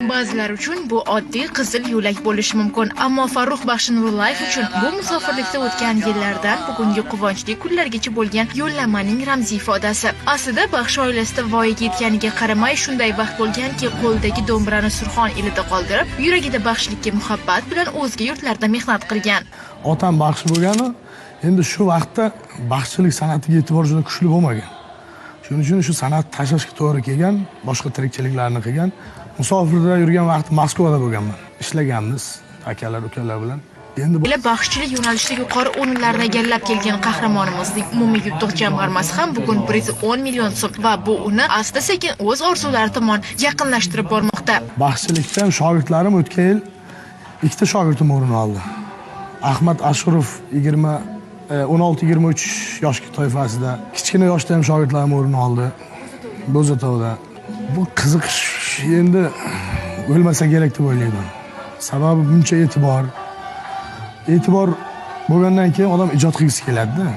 Ba'zilar uchun bu oddiy qizil yo'lak bo'lishi mumkin, ammo Farruh Baxshinullayev uchun bu musofirlikda o'tgan yillardan bugungi quvonchli kunlargacha bo'lgan yo'llanmaning ramziy ifodasi. Aslida Baxsh oilasida voyaga yetganiga qaramay shunday vaqt bo'lganki, qo'lidagi do'mbirani Surxon elida qoldirib, yuragida baxshilikka muhabbat bilan o'zga yurtlarda mehnat qilgan. Otam baxshi bo'lgani, endi shu vaqtda baxshilik san'atiga e'tibor juda kuchli bo'lmagan. Shuning uchun shu san'at tashlashga to'g'ri kelgan, boshqa tirikchiliklarni qilgan. Musofirda yurgan vaqt Moskvada bo'lganman. Ishlaganmiz akalar, ukalar bilan. Endi baxshichilik yo'nalishida yuqori o'rinlarni egallab kelgan qahramonimizning umumiy yutuq jamg'armasi ham bugun 110 million so'm va bu uni asta-sekin o'z orzulari tomon yaqinlashtirib bormoqda. Baxshilikdan shogirdlarim o'tgan yil ikkita shogirdim o'rin oldi. Ahmad Ashurov 16-23 yosh toifasida, kichkina yoshda ham shogirdlarim o'rin oldi. Bo'zatovda. Bu qiziqish endi o'lmasa kerak deb o'ylayman. Sababi buncha e'tibor bo'lgandan keyin odam ijod qilgisi keladi-da.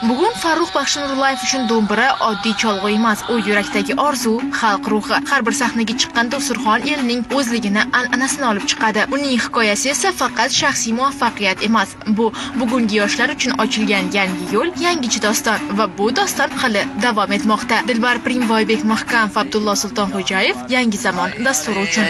Bugun Farruh Baxshinullayev uchun do'mbira oddiy cholg'u emas, u yurakdagi orzu, xalq ruhi. Har bir sahnaga chiqqanda Surxon elining o'zligini, an'anasini olib chiqadi. Uning hikoyasi esa faqat shaxsiy muvaffaqiyat emas. Bu bugungi yoshlar uchun ochilgan yangi yo'l, yangicha doston va bu doston hali davom etmoqda. Dilbar Primboybek Mahkamov, Abdulloh Sultonxo'jayev, Yangi zamon dasturi uchun.